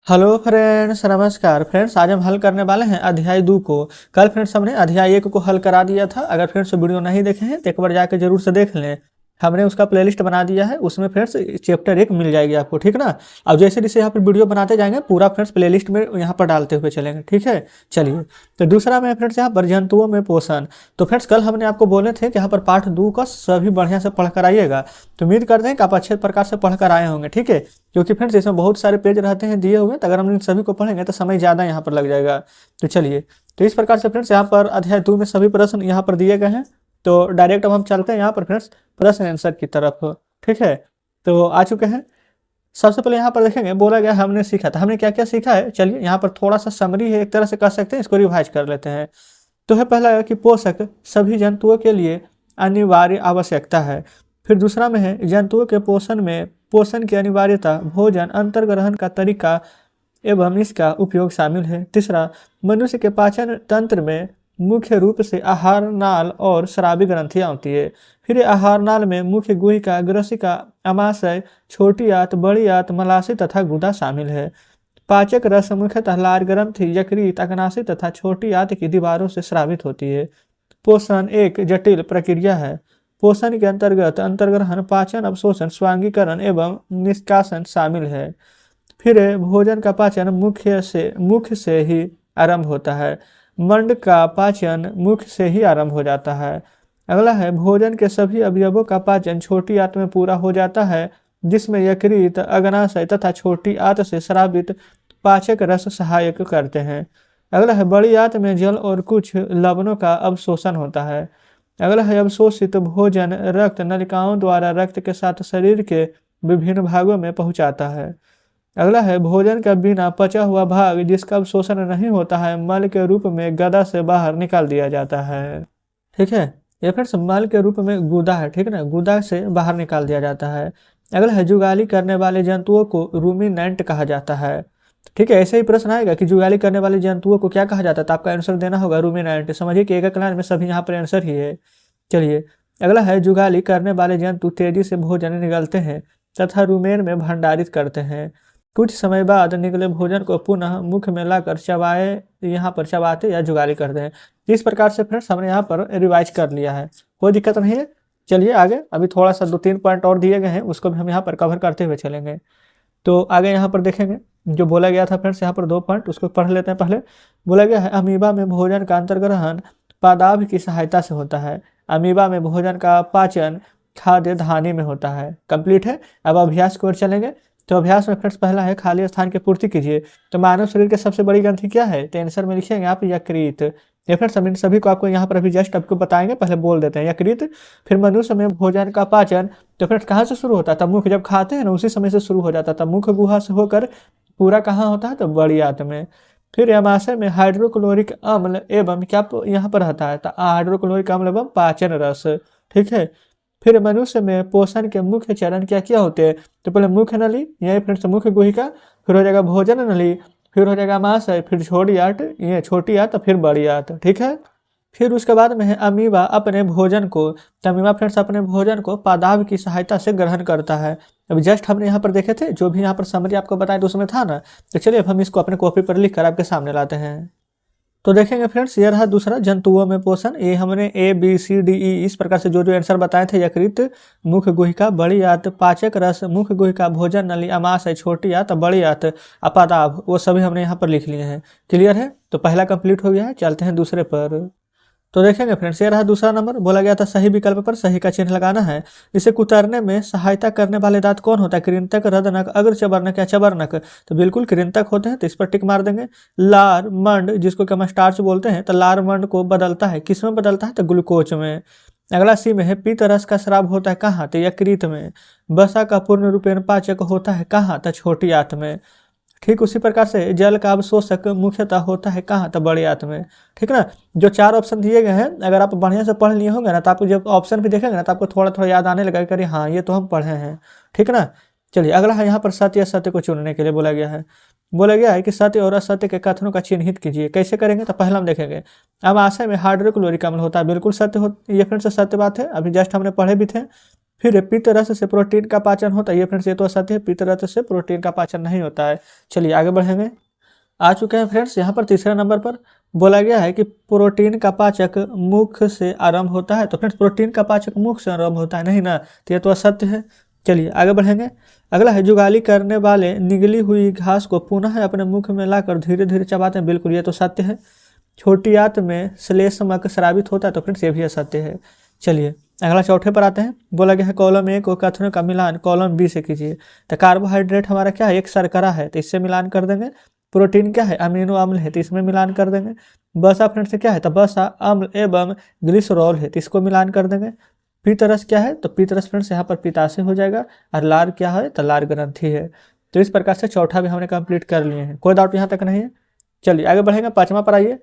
Hello friends, नमस्कार friends. आज हम हल करने वाले हैं अध्याय 2 को। कल फ्रेंड्स हमने अध्याय 1 को हल करा दिया था। अगर फ्रेंड्स वीडियो नहीं देखे हैं तो एक बार जाकर जरूर से देख लें। हमने उसका प्लेलिस्ट बना दिया है, उसमें फ्रेंड्स चैप्टर 1 मिल जाएगी आपको, ठीक ना। अब जैसे जैसे यहाँ पर वीडियो बनाते जाएंगे पूरा फ्रेंड्स प्लेलिस्ट में यहाँ पर डालते हुए चलेंगे, ठीक है। चलिए, तो दूसरा में फ्रेंड्स यहाँ पर जंतुओं में पोषण। तो फ्रेंड्स कल हमने आपको बोले थे कि यहाँ पर पाठ 2 का सभी बढ़िया से पढ़ कर आइएगा। तो उम्मीद करते हैं कि आप अच्छे प्रकार से पढ़ कर आए होंगे, ठीक है। क्योंकि फ्रेंड्स इसमें बहुत सारे पेज रहते हैं दिए हुए, तो अगर हम इन सभी को पढ़ेंगे तो समय ज़्यादा यहाँ पर लग जाएगा। तो चलिए, तो इस प्रकार से फ्रेंड्स यहाँ पर अध्याय 2 में सभी प्रश्न यहाँ पर दिए गए हैं। तो डायरेक्ट अब हम चलते हैं यहाँ पर फ्रेंड्स प्रश्न आंसर की तरफ, ठीक है। तो आ चुके हैं। सबसे पहले यहाँ पर देखेंगे, बोला गया हमने सीखा था। हमने क्या क्या सीखा है, चलिए यहाँ पर थोड़ा सा समरी है, एक तरह से कह सकते हैं, इसको रिवाइज कर लेते हैं। तो है पहला कि पोषक सभी जंतुओं के लिए अनिवार्य आवश्यकता है। फिर दूसरा में है जंतुओं के पोषण में पोषण की अनिवार्यता, भोजन अंतर्ग्रहण का तरीका एवं इसका उपयोग शामिल है। तीसरा, मनुष्य के पाचन तंत्र में मुख्य रूप से आहार नाल और स्रावी ग्रंथियां होती है। फिर आहार नाल में मुख्य गुहिका, ग्रसिका, अमाशय, छोटी आंत, बड़ी आंत, मलाशय तथा गुदा शामिल है। पाचक रस मुख्यतः लार ग्रंथि, यकृत, अग्नाशय तथा छोटी आंत की दीवारों से स्रावित होती है। पोषण एक जटिल प्रक्रिया है। पोषण के अंतर्गत अंतर्ग्रहण, पाचन, अवशोषण, स्वांगीकरण एवं निष्कासन शामिल है। फिर भोजन का पाचन मुख से ही आरंभ होता है। मंड का पाचन मुख से ही आरंभ हो जाता है। अगला है भोजन के सभी अवयवों का पाचन छोटी आंत में पूरा हो जाता है, जिसमें यकृत, अग्नाशय तथा छोटी आंत से स्रावित पाचक रस सहायक करते हैं। अगला है बड़ी आंत में जल और कुछ लवणों का अवशोषण होता है। अगला है अवशोषित भोजन रक्त नलिकाओं द्वारा रक्त के साथ शरीर के विभिन्न भागों में पहुंचाता है। अगला है भोजन का बिना पचा हुआ भाग, जिसका अवशोषण नहीं होता है, मल के रूप में गदा से बाहर निकाल दिया जाता है, ठीक है। या फिर मल के रूप में गुदा है, ठीक है ना, गुदा से बाहर निकाल दिया जाता है। अगला है जुगाली करने वाले जंतुओं को रूमिनेंट कहा जाता है, ठीक है। ऐसे ही प्रश्न आएगा कि जुगाली करने वाले जंतुओं को क्या कहा जाता है, तो आपका आंसर देना होगा रूमिनेंट। समझिए कि एक लाइन में सभी यहाँ पर आंसर ही है। चलिए, अगला है जुगाली करने वाले जंतु तेजी से भोजन निगलते हैं तथा रूमेन में भंडारित करते हैं। कुछ समय बाद निकले भोजन को पुनः मुख में लाकर यहाँ पर चबाते या जुगाली करते हैं। इस प्रकार से फ्रेंड्स हमने यहाँ पर रिवाइज कर लिया है, कोई दिक्कत नहीं है। चलिए आगे, अभी थोड़ा सा 2-3 पॉइंट और दिए गए हैं, उसको भी हम यहाँ पर कवर करते हुए चलेंगे। तो आगे यहाँ पर देखेंगे जो बोला गया था फ्रेंड्स, यहाँ पर 2 पॉइंट उसको पढ़ लेते हैं। पहले बोला गया है अमीबा में भोजन का अंतर्ग्रहण पादाभ की सहायता से होता है। अमीबा में भोजन का पाचन खाद्य धानी में होता है। कंप्लीट है। अब अभ्यास की ओर चलेंगे। तो अभ्यास में फ्रेंड्स पहला है खाली स्थान की पूर्ति कीजिए। तो मानव शरीर की सबसे बड़ी ग्रंथि क्या है, तो आंसर में लिखेंगे आप यकृत। ये फ्रेंड्स हम इन सभी को आपको यहाँ पर अभी जस्ट आपको बताएंगे, पहले बोल देते हैं यकृत। फिर मनुष्य में भोजन का पाचन, तो फ्रेंड्स कहाँ से शुरू होता था, मुख जब खाते हैं ना उसी समय से शुरू हो जाता था। मुख गुहा से होकर पूरा कहाँ होता है, तो बड़ी आंत में। फिर अमाशय में हाइड्रोक्लोरिक अम्ल एवं क्या यहाँ पर रहता है, तो हाइड्रोक्लोरिक अम्ल एवं पाचन रस, ठीक है। फिर मनुष्य में पोषण के मुख्य चरण क्या क्या होते हैं, तो पहले मुख्य नली, यही फ्रेंड्स मुख्य गुहिका, फिर हो जाएगा भोजन नली, फिर हो जाएगा अमाशय, फिर छोटी आंत, ये छोटी आंत, फिर बड़ी आंत, ठीक है। फिर उसके बाद में है अमीबा अपने भोजन को, तो अमीबा फ्रेंड्स अपने भोजन को पादाभ की सहायता से ग्रहण करता है। अभी जस्ट हमने यहाँ पर देखे थे, जो भी यहाँ पर समरी आपको बताया तो उसमें था ना। तो चलिए अब हम इसको अपने कॉपी पर लिख कर आपके सामने लाते हैं। तो देखेंगे फ्रेंड्स, ये रहा दूसरा जंतुओं में पोषण। ये हमने ABCDE इस प्रकार से जो जो आंसर बताए थे, यकृत, मुख्य गुहिका, बड़ी आंत, पाचक रस, मुख्य गुहिका, भोजन नली, अमाशय, छोटी आंत, बड़ी आंत, अपादाभ, वो सभी हमने यहाँ पर लिख लिए हैं। क्लियर है। तो पहला कंप्लीट हो गया है, चलते हैं दूसरे पर। तो देखेंगे फ्रेंड्स, ये रहा दूसरा नंबर। बोला गया था सही विकल्प पर सही का चिन्ह लगाना है। इसे कुतरने में सहायता करने वाले दांत कौन होता है, कृंतक, रदनक, अग्रचबर्णक या चबर्णक, तो बिल्कुल कृंतक होते हैं, तो इस पर टिक मार देंगे। लार मंड, जिसको कि हम स्टार्च बोलते हैं, तो लार मंड को बदलता है, किस में बदलता है, तो ग्लूकोज में। अगला सी में है पित्त रस का स्राव होता है कहाँ, तो यकृत में। बसा का पूर्ण रूपेण पाचक होता है कहाँ, तो छोटी आंत में। ठीक उसी प्रकार से जल का अवशोषक मुख्यतः होता है कहाँ, तो बड़ी आंत में, ठीक ना। जो 4 ऑप्शन दिए गए हैं, अगर आप बढ़िया से पढ़ लिए होंगे ना, तो आपको जब ऑप्शन भी देखेंगे ना, तो आपको थोड़ा थोड़ा याद आने लगेगा कि हाँ ये तो हम पढ़े हैं, ठीक ना। चलिए अगला है यहाँ पर सत्य असत्य को चुनने के लिए बोला गया है। बोला गया है कि सत्य और असत्य के कथनों का चिन्हित कीजिए। कैसे करेंगे, तो पहला हम देखेंगे अमाशय में हाइड्रोक्लोरिक अम्ल होता है, बिल्कुल सत्य हो, ये फिर से सत्य बात है, अभी जस्ट हमने पढ़े भी थे। फिर पित्त रस से प्रोटीन का पाचन होता है, ये फ्रेंड्स ये तो असत्य है, पित्त रस से प्रोटीन का पाचन नहीं होता है। चलिए आगे बढ़ेंगे। आ चुके हैं फ्रेंड्स यहाँ पर तीसरे नंबर पर बोला गया है कि प्रोटीन का पाचक मुख से आरंभ होता है। तो फ्रेंड्स प्रोटीन का पाचक मुख से आरंभ होता है, नहीं ना, तो ये तो असत्य है। चलिए आगे बढ़ेंगे। अगला है जुगाली करने वाले निगली हुई घास को पुनः अपने मुख में लाकर धीरे धीरे चबाते हैं, बिल्कुल ये तो सत्य है। छोटी आंत में श्लेष्मक स्रावित होता है, तो फ्रेंड्स ये भी असत्य है। चलिए अगला चौथे पर आते हैं। बोला गया है कॉलम ए को कथनों का मिलान कॉलम बी से कीजिए। तो कार्बोहाइड्रेट हमारा क्या है, एक शर्करा है, तो इससे मिलान कर देंगे। प्रोटीन क्या है, अमीनो अम्ल है, तो इसमें मिलान कर देंगे। बसा फ्रेंड्स से क्या है, तो बसा अम्ल एवं ग्लिसरॉल है, तो इसको मिलान कर देंगे। पीतरस क्या है, तो पीतरस फ्रेंड्स यहाँ पर पिताशय हो जाएगा। और लार क्या है, तो लार ग्रंथि है। तो इस प्रकार से चौथा भी हमने कंप्लीट कर लिए हैं, कोई डाउट यहाँ तक नहीं है। चलिए आगे बढ़ेंगे, पांचवा पर आइए।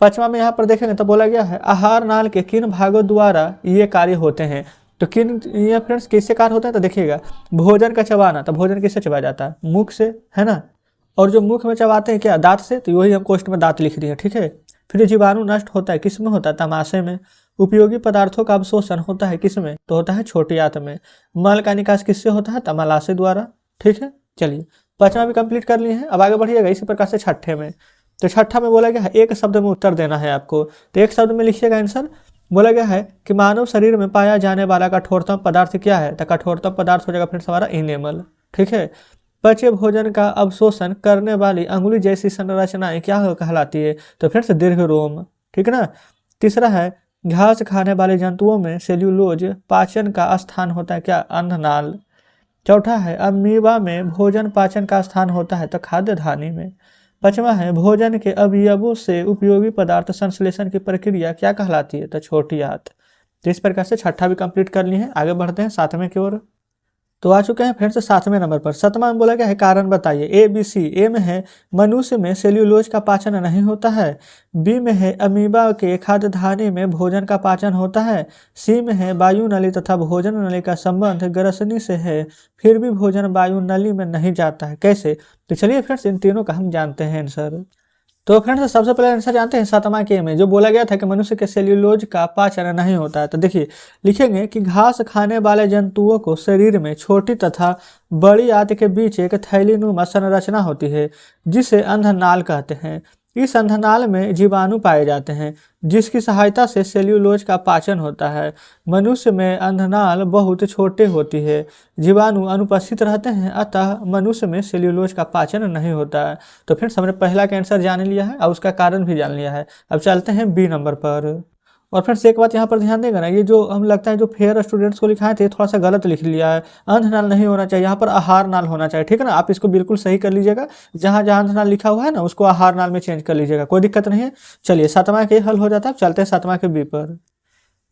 पांचवा में यहाँ पर देखेंगे तो बोला गया है आहार नाल के किन भागों द्वारा ये कार्य होते हैं। तो किन ये फ्रेंड्स किससे कार्य होता है, तो देखिएगा भोजन का चबाना, तो भोजन किससे चबाया जाता है, मुख से, है ना। और जो मुख में चबाते हैं क्या, दांत से, तो वही हम क्वेश्चन में दांत लिख दिए, ठीक है। फिर जीवाणु नष्ट होता है किस में होता है, तमाशे में। उपयोगी पदार्थों का अवशोषण होता है किस में, तो होता है छोटी आंत में। मल का निकास किससे होता है, तमालाशय द्वारा, ठीक है। चलिए पांचवा भी कंप्लीट कर लिए हैं, अब आगे बढ़िएगा इसी प्रकार से छठे में। तो छठा में बोला गया है एक शब्द में उत्तर देना है आपको, तो एक शब्द में लिखिएगा आंसर। बोला गया है कि मानव शरीर में पाया जाने वाला कठोरतम पदार्थ क्या है, तो कठोरतम पदार्थ हो जाएगा फ्रेंड्स हमारा इनेमल, ठीक है। पचे भोजन का अवशोषण करने वाली अंगुली जैसी संरचनाएं क्या कहलाती है, तो फ्रेंड्स दीर्घ रोम, ठीक है ना। तीसरा है घास खाने वाले जंतुओं में सेल्यूलोज पाचन का स्थान होता है क्या, अन्ननाल। चौथा है अमीबा में भोजन पाचन का स्थान होता है, तो खाद्य धानी में। पांचवा है भोजन के अवयवों से उपयोगी पदार्थ संश्लेषण की प्रक्रिया क्या कहलाती है, तो छोटी आंत। तो इस प्रकार से छठा भी कंप्लीट कर लिए हैं, आगे बढ़ते हैं सातवें की ओर। तो आ चुके हैं फ्रेंड्स सातवें नंबर पर। सातवां में बोला गया है कारण बताइए। A B C. ए में है मनुष्य में सेल्यूलोज का पाचन नहीं होता है। बी में है अमीबा के खाद्य धानी में भोजन का पाचन होता है। सी में है वायु नली तथा भोजन नली का संबंध ग्रसनी से है, फिर भी भोजन वायु नली में नहीं जाता है, कैसे। तो चलिए फ्रेंड्स इन तीनों का हम जानते हैं आंसर। तो फ्रेंड्स सबसे पहले आंसर जानते हैं सातवां के में, जो बोला गया था कि मनुष्य के सेल्यूलोज का पाचन नहीं होता है। तो देखिए लिखेंगे कि घास खाने वाले जंतुओं को शरीर में छोटी तथा बड़ी आंत के बीच एक थैलीनुमा संरचना होती है जिसे अंधनाल कहते हैं। इस अंधनाल में जीवाणु पाए जाते हैं जिसकी सहायता से सेल्यूलोज का पाचन होता है। मनुष्य में अंधनाल बहुत छोटे होती है, जीवाणु अनुपस्थित रहते हैं, अतः मनुष्य में सेल्यूलोज का पाचन नहीं होता है। तो फ्रेंड्स हमने पहला का आंसर जान लिया है और उसका कारण भी जान लिया है। अब चलते हैं बी नंबर पर। और फ्रेंड्स एक बात यहाँ पर ध्यान देगा ना, ये जो हम लगता है जो फेयर स्टूडेंट्स को लिखाए थे थोड़ा सा गलत लिख लिया है। अंधनाल नहीं होना चाहिए, यहाँ पर आहार नाल होना चाहिए, ठीक है ना। आप इसको बिल्कुल सही कर लीजिएगा, जहाँ जहाँ अंधनाल लिखा हुआ है ना उसको आहार नाल में चेंज कर लीजिएगा, कोई दिक्कत नहीं है। चलिए सातवां के हल हो जाता है, चलते हैं सातवां के बी पर।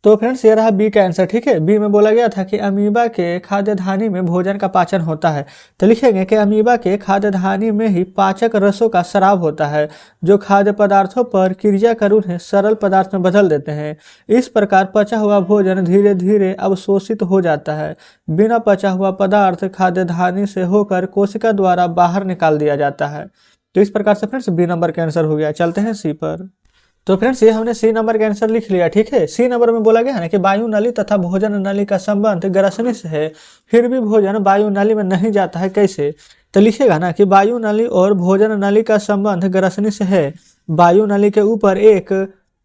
तो फ्रेंड्स ये रहा बी का आंसर, ठीक है। बी में बोला गया था कि अमीबा के खाद्य धानी में भोजन का पाचन होता है। तो लिखेंगे कि अमीबा के खाद्य धानी में ही पाचक रसों का स्राव होता है जो खाद्य पदार्थों पर क्रिया कर उन्हें सरल पदार्थ में बदल देते हैं। इस प्रकार पचा हुआ भोजन धीरे धीरे अवशोषित हो जाता है। बिना पचा हुआ पदार्थ खाद्य धानी से होकर कोशिका द्वारा बाहर निकाल दिया जाता है। तो इस प्रकार से फ्रेंड्स बी नंबर का आंसर हो गया। चलते हैं सी पर। तो फ्रेंड्स ये हमने सी नंबर का आंसर लिख लिया, ठीक है। सी नंबर में बोला गया है ना कि वायु नली तथा भोजन नली का संबंध ग्रसनी से है, फिर भी भोजन वायु नली में नहीं जाता है, कैसे। तो लिखेगा ना कि वायु नली और भोजन नली का संबंध ग्रसनी से है। वायु नली के ऊपर एक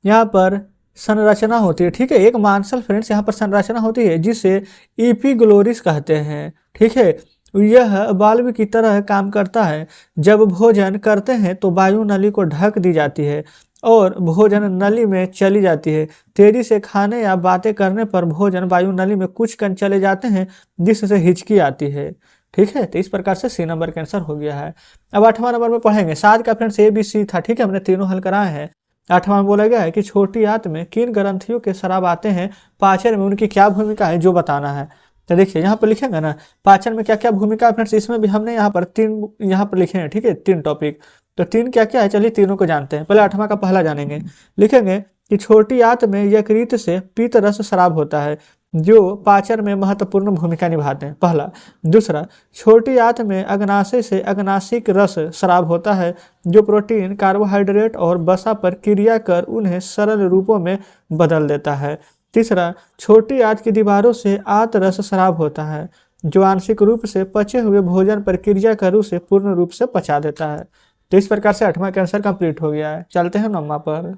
यहाँ पर संरचना होती है, ठीक है, एक मांसल फ्रेंड्स यहाँ पर संरचना होती है जिसे इपिग्लोरिस कहते हैं, ठीक है। यह बाल्ब की तरह काम करता है। जब भोजन करते हैं तो वायु नली को ढक दी जाती है और भोजन नली में चली जाती है। तेजी से खाने या बातें करने पर भोजन वायु नली में कुछ कण चले जाते हैं जिससे हिचकी आती है, ठीक है। तो इस प्रकार से सी नंबर का आंसर हो गया है। अब आठवां नंबर में पढ़ेंगे। सात का फ्रेंड्स ए बी सी था, ठीक है, हमने तीनों हल कराए हैं। आठवां में बोला गया है कि छोटी आंत में किन ग्रंथियों के स्राव आते हैं, पाचन में उनकी क्या भूमिका है, जो बताना है। तो देखिए यहाँ पर लिखेंगे ना पाचन में क्या क्या भूमिका है फ्रेंड्स, इसमें भी हमने यहाँ पर तीन यहाँ पर लिखे हैं, ठीक है, तीन टॉपिक। तो तीन क्या क्या है, चलिए तीनों को जानते हैं। पहले आठवां का पहला जानेंगे। लिखेंगे कि छोटी आंत में यकृत से पीत रस स्राव होता है जो पाचन में महत्वपूर्ण भूमिका निभाते हैं, पहला। दूसरा, छोटी आंत में अग्नाशय से अग्नाशिक रस स्राव होता है जो प्रोटीन, कार्बोहाइड्रेट और वसा पर क्रिया कर उन्हें सरल रूपों में बदल देता है। तीसरा, छोटी आंत की दीवारों से आंत रस स्राव होता है, जो आंशिक रूप से पचे हुए भोजन प्रक्रिया करू से पूर्ण रूप से पचा देता है। तो इस प्रकार से 8वां का आंसर कंप्लीट हो गया है। चलते हैं 9वां पर।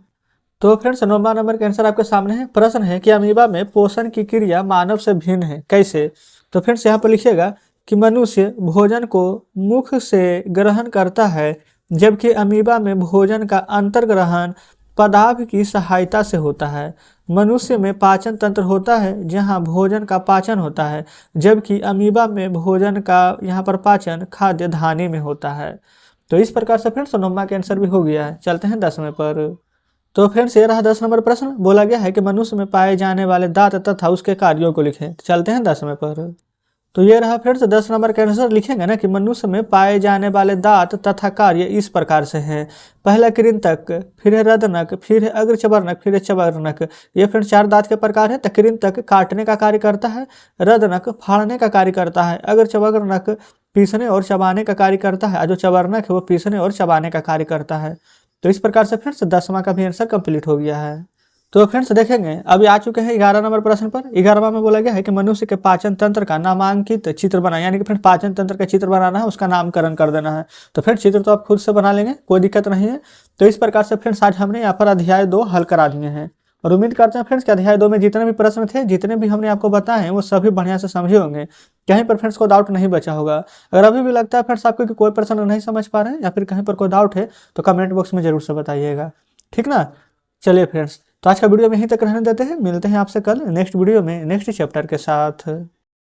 तो फ्रेंड्स 9वां नंबर का आंसर आपके सामने है। प्रश्न है कि अमीबा में पोषण की क्रिया मानव से भिन्न है, कैसे? तो फ्रेंड्स यहाँ पर लिखिएगा कि मनुष्य भोजन को मुख से ग्रहण करता है, जबकि अमीबा में भोजन का अंतर्ग्रहण पदार्थ की सहायता से होता है। मनुष्य में पाचन तंत्र होता है जहाँ भोजन का पाचन होता है, जबकि अमीबा में भोजन का यहाँ पर पाचन खाद्य धानी में होता है। तो इस प्रकार से फ्रेंड्स 9वां का आंसर भी हो गया है। चलते हैं 10वें पर। तो फ्रेंड्स ये रहा 10 नंबर प्रश्न। बोला गया है कि मनुष्य में पाए जाने वाले दांत तथा उसके कार्यों को लिखें। चलते हैं 10वें पर। तो ये रहा फ्रेंड्स 10 नंबर का आंसर। लिखेंगे ना कि मनुष्य में पाए जाने वाले दांत तथा कार्य इस प्रकार से हैं। पहला कृंतक, फिर है रदनक, फिर है अग्रचर्वणक, फिर है चर्वणक। ये फ्रेंड्स 4 दांत के प्रकार है। तो कृंतक काटने का कार्य करता है, रदनक फाड़ने का कार्य करता है, अग्रचर्वणक पीसने और चबाने का कार्य करता है, और जो चर्वणक है वो पीसने और चबाने का कार्य करता है। तो इस प्रकार से फ्रेंड्स 10वां का भी आंसर कंप्लीट हो गया है। तो फ्रेंड्स देखेंगे अभी आ चुके हैं 11 नंबर प्रश्न पर। 11वां में बोला गया है कि मनुष्य के पाचन तंत्र का नामांकित चित्र बनाए, यानी कि फ्रेंड्स पाचन तंत्र का चित्र बनाना है, उसका नामकरण कर देना है। तो फ्रेंड्स चित्र तो आप खुद से बना लेंगे, कोई दिक्कत नहीं है। तो इस प्रकार से फ्रेंड्स आज हमने यहाँ पर अध्याय 2 हल करा दिए हैं, और उम्मीद करते हैं फ्रेंड्स कि अध्याय 2 में जितने भी प्रश्न थे, जितने भी हमने आपको बताए हैं, वो सभी बढ़िया से समझे होंगे। कहीं पर फ्रेंड्स को डाउट नहीं बचा होगा। अगर अभी भी लगता है फ्रेंड्स आपको कि कोई प्रश्न नहीं समझ पा रहे हैं या फिर कहीं पर कोई डाउट है, तो कमेंट बॉक्स में जरूर से बताइएगा, ठीक ना। चलिए फ्रेंड्स, तो आज का वीडियो में यहीं तक रहने देते हैं। मिलते हैं आपसे कल नेक्स्ट वीडियो में नेक्स्ट चैप्टर के साथ।